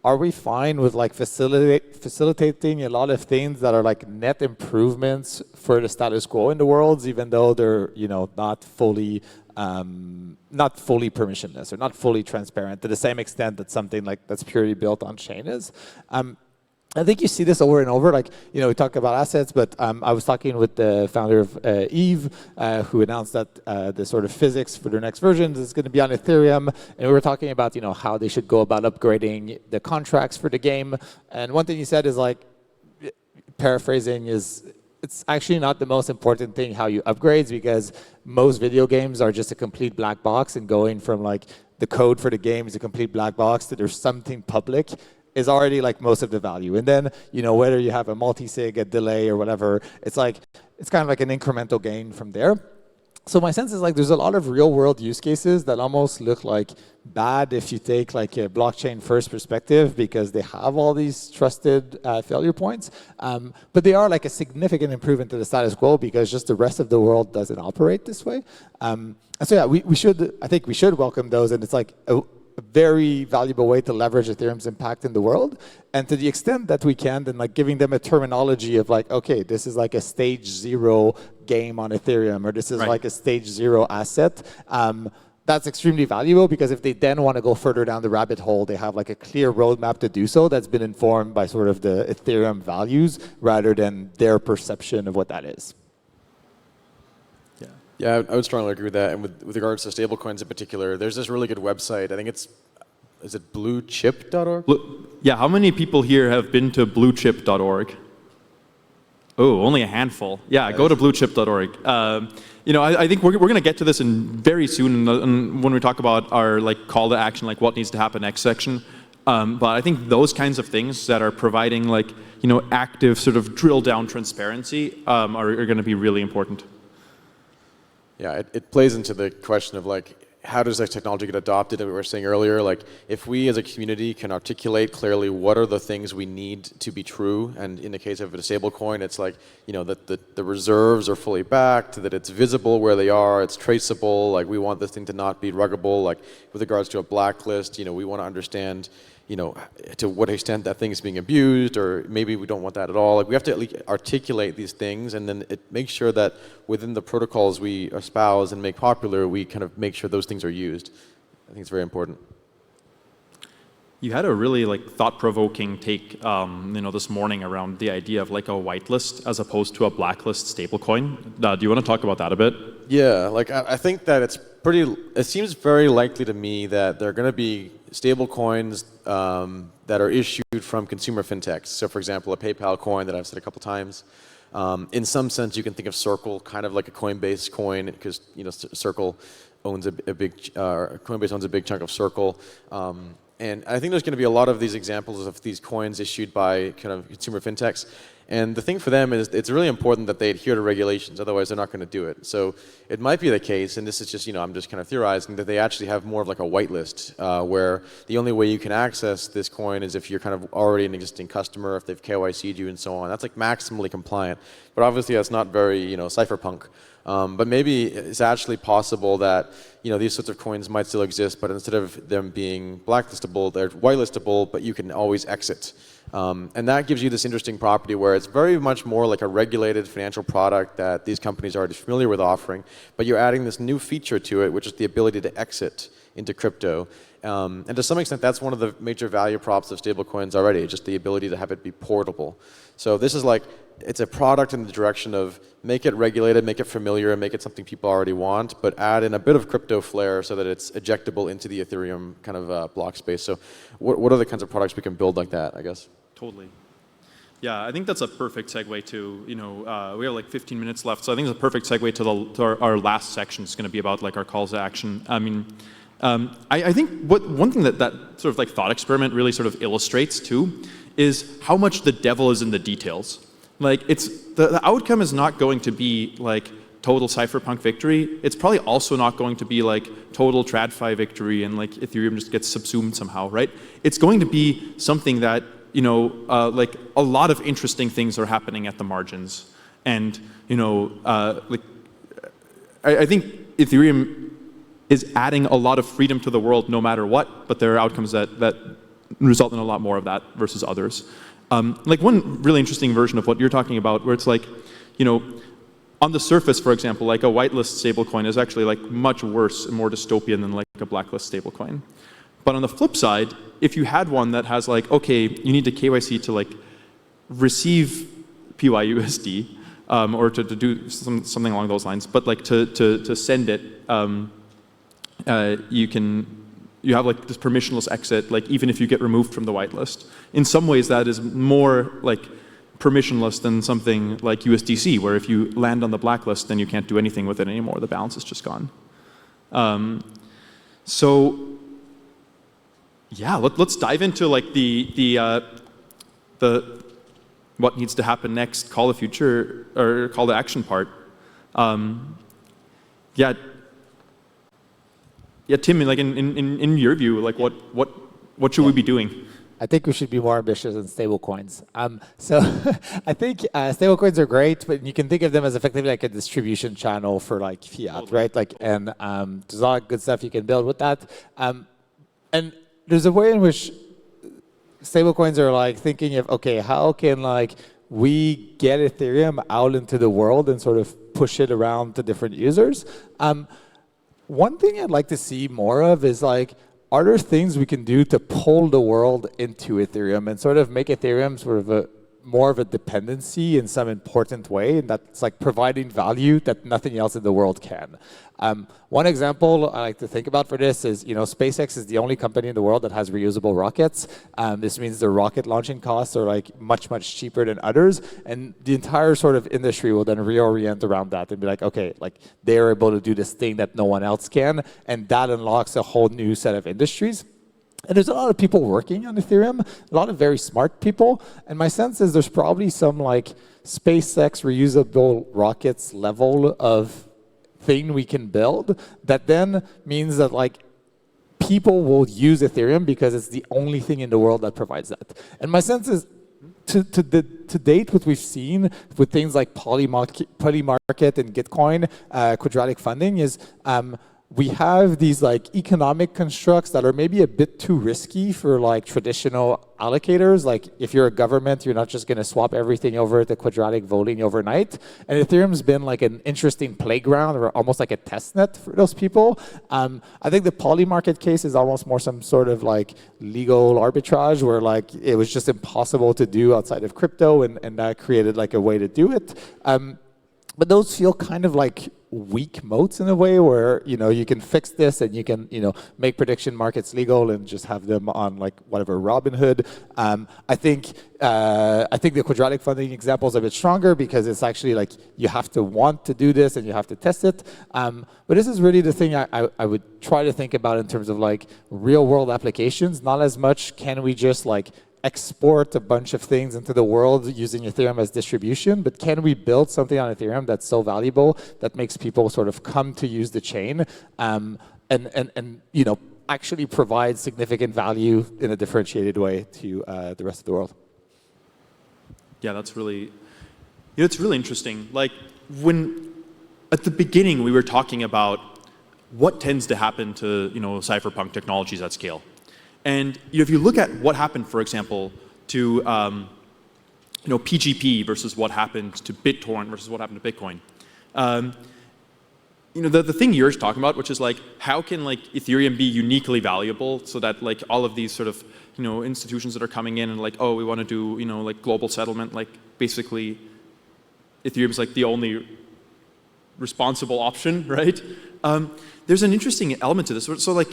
are we fine with like facilitating a lot of things that are like net improvements for the status quo in the world, even though they're not fully permissionless or not fully transparent to the same extent that something like that's purely built on chain is. I think you see this over and over. Like, we talk about assets, but I was talking with the founder of Eve, who announced that the sort of physics for their next version is going to be on Ethereum. And we were talking about, how they should go about upgrading the contracts for the game. And one thing he said is like, paraphrasing is, it's actually not the most important thing how you upgrade, because most video games are just a complete black box, and going from like the code for the game is a complete black box to there's something public is already like most of the value. And then, you know, whether you have a multi-sig, a delay or whatever, it's kind of like an incremental gain from there. So my sense is like there's a lot of real world use cases that almost look like bad if you take like a blockchain first perspective, because they have all these trusted failure points. But they are like a significant improvement to the status quo, because just the rest of the world doesn't operate this way. And so yeah, I think we should welcome those, and it's like a very valuable way to leverage Ethereum's impact in the world. And to the extent that we can, then like giving them a terminology of like, okay, this is like a stage 0 game on Ethereum, or this is like a stage 0 asset. That's extremely valuable, because if they then want to go further down the rabbit hole, they have like a clear roadmap to do so that's been informed by sort of the Ethereum values rather than their perception of what that is. Yeah, I would strongly agree with that. And with regards to stablecoins in particular, there's this really good website. I think is it bluechip.org? Yeah, how many people here have been to bluechip.org? Oh, only a handful. Yeah, go to bluechip.org. You know, I think we're going to get to this very soon when we talk about our like call to action, like what needs to happen next section. But I think those kinds of things that are providing like, you know, active sort of drill down transparency are going to be really important. Yeah, it plays into the question of like, how does that technology get adopted, that we were saying earlier? Like, if we as a community can articulate clearly what are the things we need to be true, and in the case of a stablecoin, it's like, you know, that the reserves are fully backed, that it's visible where they are, it's traceable, like we want this thing to not be ruggable, like with regards to a blacklist, you know, we want to understand, you know, to what extent that thing is being abused, or maybe we don't want that at all. Like we have to at least articulate these things, and then it makes sure that within the protocols we espouse and make popular, we kind of make sure those things are used. I think it's very important. You had a really like thought-provoking take, you know, this morning around the idea of like a whitelist as opposed to a blacklist stablecoin. Do you want to talk about that a bit? Yeah, like I think that it seems very likely to me that there are going to be stablecoins that are issued from consumer fintechs. So for example, a PayPal coin that I've said a couple times. In some sense, you can think of Circle kind of like a Coinbase coin, because, you know, Circle owns Coinbase owns a big chunk of Circle. And I think there's going to be a lot of these examples of these coins issued by kind of consumer fintechs. And the thing for them is it's really important that they adhere to regulations, otherwise they're not going to do it. So it might be the case, and this is just, you know, I'm just kind of theorizing, that they actually have more of like a whitelist, where the only way you can access this coin is if you're kind of already an existing customer, if they've KYC'd you and so on. That's like maximally compliant. But obviously that's not very, you know, cypherpunk. But maybe it's actually possible that, you know, these sorts of coins might still exist, but instead of them being blacklistable, they're whitelistable, but you can always exit. And that gives you this interesting property where it's very much more like a regulated financial product that these companies are already familiar with offering, but you're adding this new feature to it, which is the ability to exit into crypto. And to some extent, that's one of the major value props of stablecoins already, just the ability to have it be portable. So this is like, it's a product in the direction of make it regulated, make it familiar, and make it something people already want, but add in a bit of crypto flair so that it's ejectable into the Ethereum kind of block space. So what are the kinds of products we can build like that, I guess? Totally. Yeah, I think that's a perfect segue to, you know, we have like 15 minutes left, so I think it's a perfect segue to our last section. It's going to be about like our calls to action. I mean, I think one thing that sort of like thought experiment really sort of illustrates too is how much the devil is in the details. Like the outcome is not going to be like total cypherpunk victory. It's probably also not going to be like total Tradfi victory and like Ethereum just gets subsumed somehow, right? It's going to be something that, you know, like a lot of interesting things are happening at the margins. And, you know, like I think Ethereum is adding a lot of freedom to the world no matter what, but there are outcomes that result in a lot more of that versus others. Like one really interesting version of what you're talking about, where it's like, you know, on the surface, for example, like a whitelist stablecoin is actually like much worse and more dystopian than like a blacklist stablecoin. But on the flip side, if you had one that has like, okay, you need to KYC to like receive PYUSD or to do something along those lines, but like to send it, you have like this permissionless exit, like even if you get removed from the whitelist. In some ways that is more like permissionless than something like USDC, where if you land on the blacklist, then you can't do anything with it anymore. The balance is just gone. So yeah, let's dive into like the what needs to happen next, call to future or call to action part. Yeah, Tim, like in your view, like what should we be doing? I think we should be more ambitious in stablecoins. So I think stablecoins are great, but you can think of them as effectively like a distribution channel for like fiat, right? Like, and there's a lot of good stuff you can build with that. And there's a way in which stablecoins are like thinking of, okay, how can like we get Ethereum out into the world and sort of push it around to different users? One thing I'd like to see more of is like, are there things we can do to pull the world into Ethereum and sort of make Ethereum sort of more of a dependency in some important way, and that's like providing value that nothing else in the world can. One example I like to think about for this is, SpaceX is the only company in the world that has reusable rockets. This means the rocket launching costs are like much, much cheaper than others, and the entire sort of industry will then reorient around that and be like, okay, like they're able to do this thing that no one else can, and that unlocks a whole new set of industries. And there's a lot of people working on Ethereum, a lot of very smart people. And my sense is there's probably some like SpaceX reusable rockets level of thing we can build that then means that like people will use Ethereum because it's the only thing in the world that provides that. And my sense is to date, what we've seen with things like Polymarket and Gitcoin, quadratic funding is we have these like economic constructs that are maybe a bit too risky for like traditional allocators. Like if you're a government, you're not just going to swap everything over to quadratic voting overnight. And Ethereum's been like an interesting playground or almost like a test net for those people. I think the Polymarket case is almost more some sort of like legal arbitrage where like it was just impossible to do outside of crypto, and that created like a way to do it. But those feel kind of like weak moats in a way where, you can fix this and you can, make prediction markets legal and just have them on like whatever Robinhood. I think the quadratic funding example is a bit stronger because it's actually like you have to want to do this and you have to test it. But this is really the thing I would try to think about in terms of like real world applications, not as much can we just like export a bunch of things into the world using Ethereum as distribution, but can we build something on Ethereum that's so valuable that makes people sort of come to use the chain and actually provide significant value in a differentiated way to the rest of the world? Yeah, that's really, it's really interesting. Like when at the beginning we were talking about what tends to happen to cypherpunk technologies at scale. And if you look at what happened, for example, to PGP versus what happened to BitTorrent versus what happened to Bitcoin, the thing you're talking about, which is like how can like Ethereum be uniquely valuable so that like all of these sort of institutions that are coming in and like, oh, we want to do like global settlement, like basically Ethereum's like the only responsible option, right? There's an interesting element to this. So like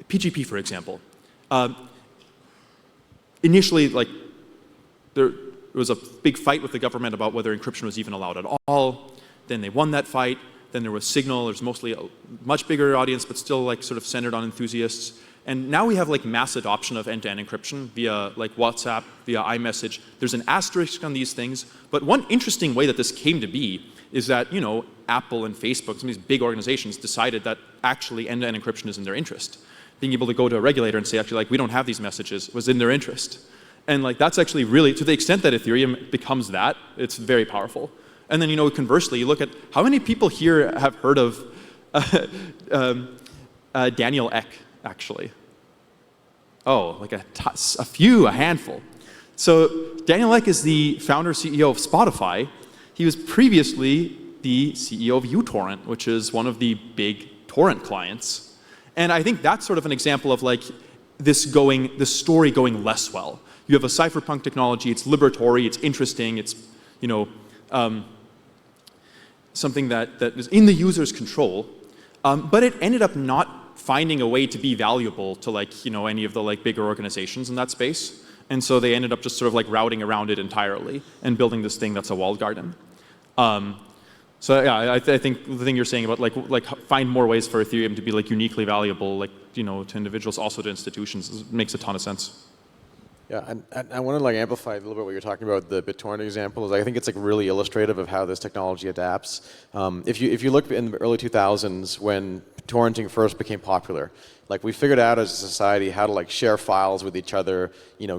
PGP, for example, initially, like, there was a big fight with the government about whether encryption was even allowed at all. Then they won that fight. Then there was Signal. There's mostly a much bigger audience, but still like sort of centered on enthusiasts. And now we have like mass adoption of end-to-end encryption via like WhatsApp, via iMessage. There's an asterisk on these things. But one interesting way that this came to be is that Apple and Facebook, some of these big organizations, decided that actually end-to-end encryption is in their interest. Being able to go to a regulator and say, actually, like, we don't have these messages was in their interest. And like that's actually really, to the extent that Ethereum becomes that, it's very powerful. And then, conversely, you look at how many people here have heard of Daniel Ek, actually? Oh, like a handful. So Daniel Ek is the founder, CEO of Spotify. He was previously the CEO of uTorrent, which is one of the big torrent clients. And I think that's sort of an example of like this story going less well. You have a cypherpunk technology, it's liberatory, it's interesting, it's something that is in the user's control, but it ended up not finding a way to be valuable to like any of the like bigger organizations in that space. And so they ended up just sort of like routing around it entirely and building this thing that's a walled garden. So yeah, I think the thing you're saying about like find more ways for Ethereum to be like uniquely valuable, like to individuals, also to institutions, makes a ton of sense. Yeah, and I want to like amplify a little bit what you're talking about. The BitTorrent example is I think it's like really illustrative of how this technology adapts. If you look in the early 2000s when torrenting first became popular, like we figured out as a society how to like share files with each other,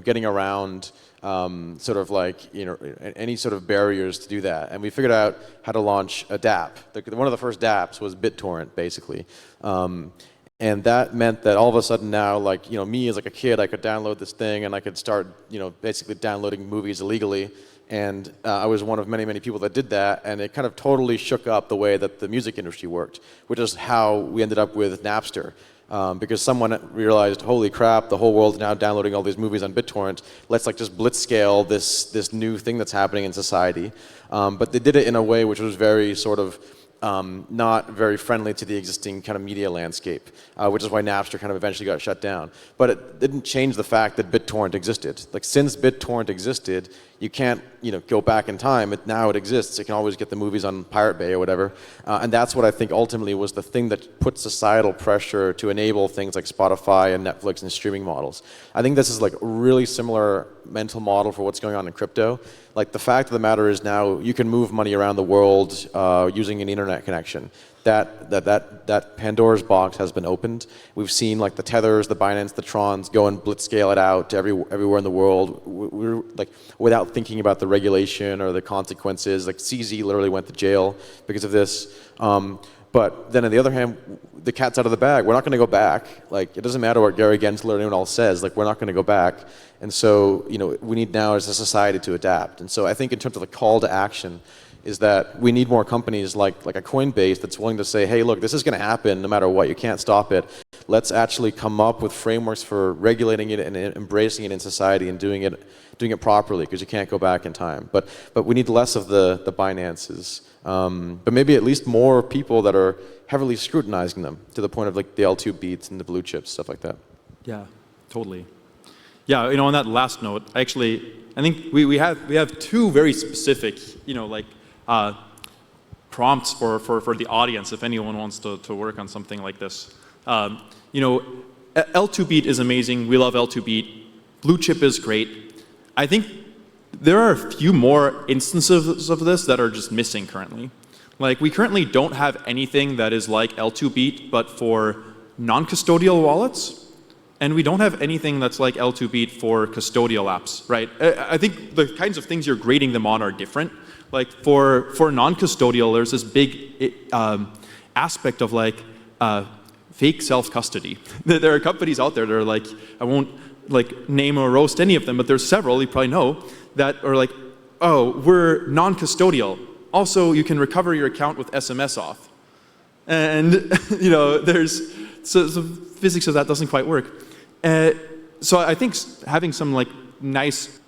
getting around sort of like any sort of barriers to do that, and we figured out how to launch a DApp. One of the first DApps was BitTorrent, basically. And that meant that all of a sudden now, like, me as like a kid, I could download this thing and I could start, basically downloading movies illegally. And I was one of many, many people that did that. And it kind of totally shook up the way that the music industry worked, which is how we ended up with Napster. Because someone realized, holy crap, the whole world is now downloading all these movies on BitTorrent. Let's like just blitzscale this new thing that's happening in society. But they did it in a way which was very sort of not very friendly to the existing kind of media landscape, which is why Napster kind of eventually got shut down. But it didn't change the fact that BitTorrent existed. Like since BitTorrent existed, you can't go back in time. Now it exists. You can always get the movies on Pirate Bay or whatever. And that's what I think ultimately was the thing that put societal pressure to enable things like Spotify and Netflix and streaming models. I think this is like a really similar mental model for what's going on in crypto. Like the fact of the matter is now you can move money around the world using an internet connection. That Pandora's box has been opened. We've seen like the Tethers, the Binance, the Trons go and blitzscale it out to everywhere in the world. We're like without thinking about the regulation or the consequences. Like CZ literally went to jail because of this. But then on the other hand, the cat's out of the bag. We're not going to go back. Like it doesn't matter what Gary Gensler or anyone else says. Like we're not going to go back. And so we need now as a society to adapt. And so I think in terms of the call to action, is that we need more companies like a Coinbase that's willing to say, hey, look, this is going to happen no matter what. You can't stop it. Let's actually come up with frameworks for regulating it and embracing it in society and doing it properly, because you can't go back in time. But we need less of the Binances, but maybe at least more people that are heavily scrutinizing them to the point of like the L2 beats and the blue chips, stuff like that. Yeah, totally. Yeah, on that last note, I think we have two very specific, prompts for the audience if anyone wants to work on something like this. L2 beat is amazing. We love L2 beat. Blue chip is great. I think there are a few more instances of this that are just missing currently. Like we currently don't have anything that is like L2 beat but for non-custodial wallets. And we don't have anything that's like L2 beat for custodial apps, right? I think the kinds of things you're grading them on are different. Like for non-custodial, there's this big aspect of like fake self-custody. There are companies out there that are like, I won't like name or roast any of them, but there's several you probably know that are like, oh, we're non-custodial. Also, you can recover your account with SMS auth. And there's so physics of that doesn't quite work. So I think having some like nice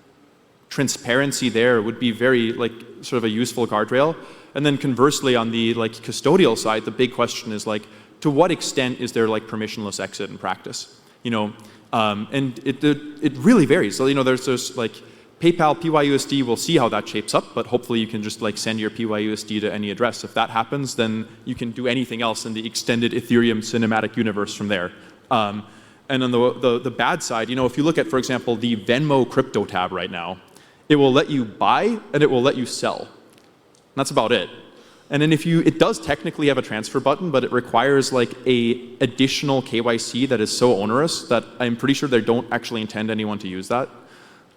transparency there would be very like sort of a useful guardrail. And then conversely, on the like custodial side, the big question is like, to what extent is there like permissionless exit in practice? And it really varies. So there's like PayPal, PYUSD, we'll see how that shapes up, but hopefully you can just like send your PYUSD to any address. If that happens, then you can do anything else in the extended Ethereum cinematic universe from there. And on the bad side, if you look at, for example, the Venmo crypto tab right now, it will let you buy and it will let you sell. And that's about it. And then it does technically have a transfer button, but it requires like a additional KYC that is so onerous that I'm pretty sure they don't actually intend anyone to use that.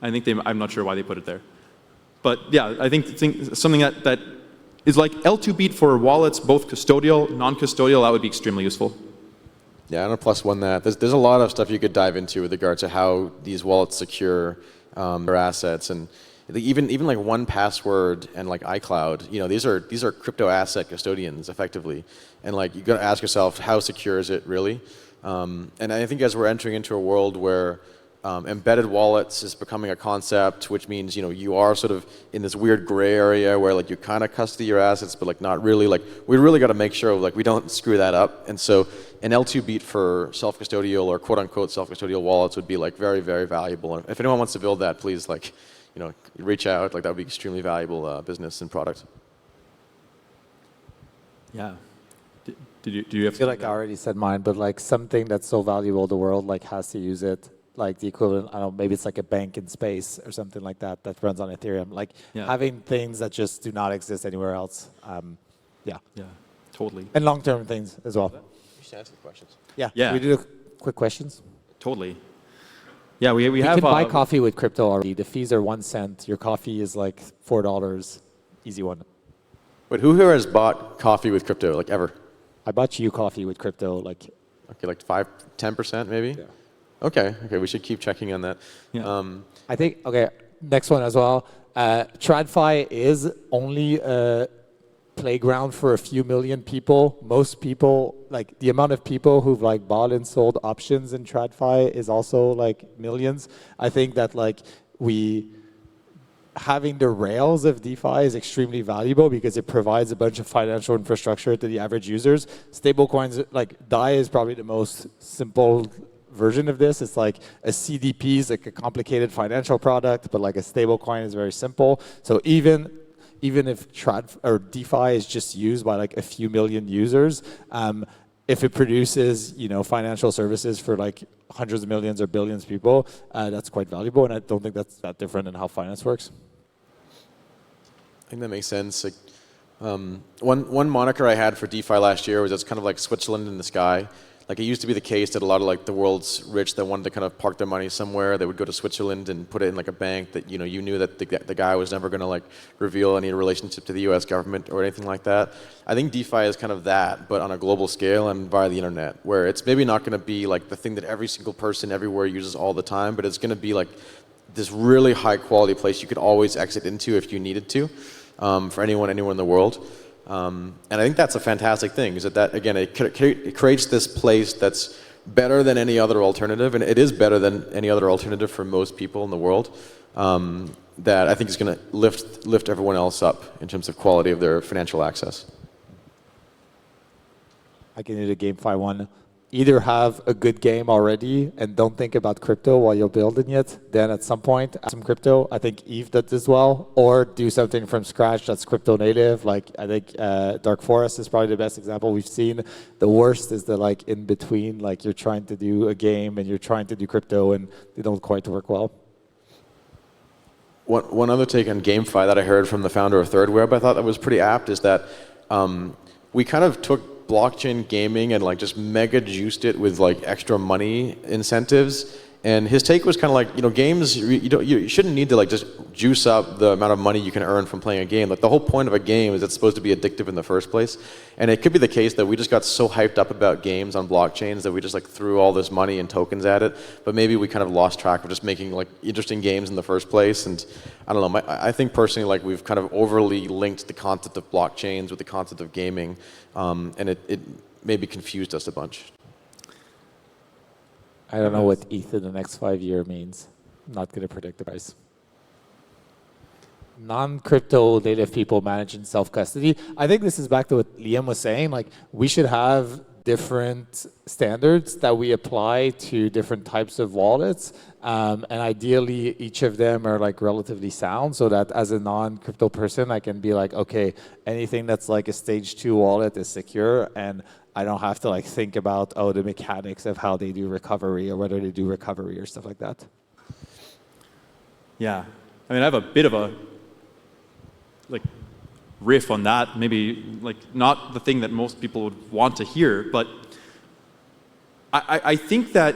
I'm not sure why they put it there. But yeah, I think something that is like L2 beat for wallets, both custodial, non-custodial, that would be extremely useful. Yeah, I'm gonna +1 that. There's a lot of stuff you could dive into with regard to how these wallets secure their assets, and even like 1Password and like iCloud. These are crypto asset custodians effectively, and like you got to ask yourself, how secure is it really? And I think as we're entering into a world where embedded wallets is becoming a concept, which means you are sort of in this weird gray area where like you kind of custody your assets, but like not really. Like we really got to make sure like we don't screw that up. And so an L2 beat for self-custodial or quote unquote self-custodial wallets would be like very, very valuable. And if anyone wants to build that, please like reach out. Like that would be extremely valuable business and product. Yeah. Do you have? I feel like I already said mine, but like something that's so valuable, the world like has to use it. Like the equivalent, I don't know, maybe it's like a bank in space or something like that that runs on Ethereum. Like having things that just do not exist anywhere else. Yeah. Yeah, totally. And long-term things as well. You should answer the questions. Yeah. Yeah. We do quick questions. Totally. Yeah, we You have. can buy coffee with crypto already. The fees are 1 cent. Your coffee is like $4. Easy one. Wait, who here has bought coffee with crypto, like ever? I bought you coffee with crypto, like. Okay, like 10% maybe? Yeah. Okay, we should keep checking on that. Yeah. I think, okay, next one as well. Tradfi is only a playground for a few million people. Most people, like the amount of people who've like bought and sold options in Tradfi is also like millions. I think that like having the rails of DeFi is extremely valuable because it provides a bunch of financial infrastructure to the average users. Stablecoins, like DAI is probably the most simple version of this. It's like a CDP is like a complicated financial product, but like a stablecoin is very simple. So even if DeFi is just used by like a few million users, if it produces financial services for like hundreds of millions or billions of people, that's quite valuable. And I don't think that's that different in how finance works. I think that makes sense. Like, one moniker I had for DeFi last year was it's kind of like Switzerland in the sky. Like it used to be the case that a lot of like the world's rich that wanted to kind of park their money somewhere, they would go to Switzerland and put it in like a bank that you knew that the guy was never going to like reveal any relationship to the U.S. government or anything like that. I think DeFi is kind of that, but on a global scale and via the internet, where it's maybe not going to be like the thing that every single person everywhere uses all the time, but it's going to be like this really high quality place you could always exit into if you needed to, for anyone anywhere in the world. And I think that's a fantastic thing, is that again, it creates this place that's better than any other alternative, and it is better than any other alternative for most people in the world, that I think is going to lift everyone else up in terms of quality of their financial access. I can do the GameFi one. Either have a good game already and don't think about crypto while you're building it. Then at some point, add some crypto. I think Eve did as well. Or do something from scratch that's crypto native. Like I think Dark Forest is probably the best example we've seen. The worst is the like in between, like you're trying to do a game and you're trying to do crypto and they don't quite work well. One other take on GameFi that I heard from the founder of ThirdWeb, I thought that was pretty apt, is that we kind of took blockchain gaming and like just mega juiced it with like extra money incentives. And his take was kind of like, games, you shouldn't need to like just juice up the amount of money you can earn from playing a game. Like the whole point of a game is it's supposed to be addictive in the first place. And it could be the case that we just got so hyped up about games on blockchains that we just like threw all this money and tokens at it. But maybe we kind of lost track of just making like interesting games in the first place. And I don't know, I think personally like we've kind of overly linked the concept of blockchains with the concept of gaming. And it maybe confused us a bunch. I don't know what ETH in the next 5 years means. I'm not going to predict the price. Non-crypto native people managing self-custody. I think this is back to what Liam was saying. Like we should have different standards that we apply to different types of wallets. And ideally, each of them are like relatively sound so that as a non-crypto person, I can be like, okay, anything that's like a stage 2 wallet is secure and I don't have to like think about, the mechanics of how they do recovery or whether they do recovery or stuff like that. Yeah. I mean, I have a bit of a like riff on that, maybe like not the thing that most people would want to hear, but I think that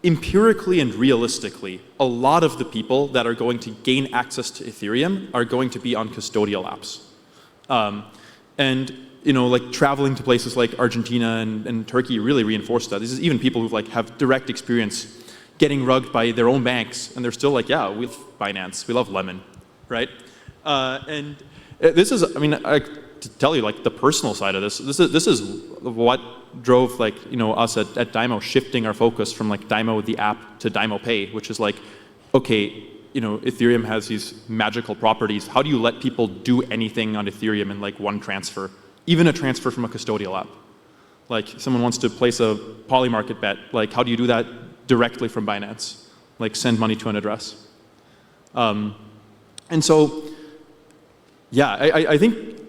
empirically and realistically, a lot of the people that are going to gain access to Ethereum are going to be on custodial apps. And like traveling to places like Argentina and Turkey really reinforced that. This is even people who like have direct experience getting rugged by their own banks, and they're still like, yeah, we love Binance, we love Lemon, right? And this is, I mean, to tell you like the personal side of this. This is what drove like us at Dymo shifting our focus from like Dymo the app to Dymo Pay, which is like, okay, Ethereum has these magical properties. How do you let people do anything on Ethereum in like one transfer, even a transfer from a custodial app? Like someone wants to place a Polymarket bet. Like how do you do that directly from Binance? Like send money to an address. And so, yeah, I think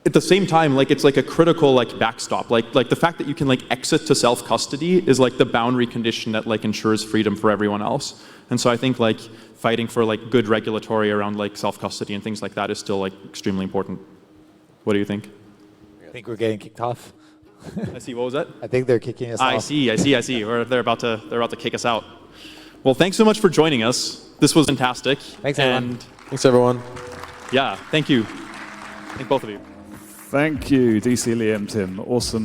at the same time, like it's like a critical like backstop. Like the fact that you can like exit to self-custody is like the boundary condition that like ensures freedom for everyone else. And so I think like fighting for like good regulatory around like self-custody and things like that is still like extremely important. What do you think? I think we're getting kicked off. I see. What was that? I think they're kicking us off. I see. Or they're about to kick us out. Well, thanks so much for joining us. This was fantastic. Thanks, everyone. Thanks, everyone. Yeah, thank you. Thank both of you. Thank you, DC, Liam, Tim. Awesome.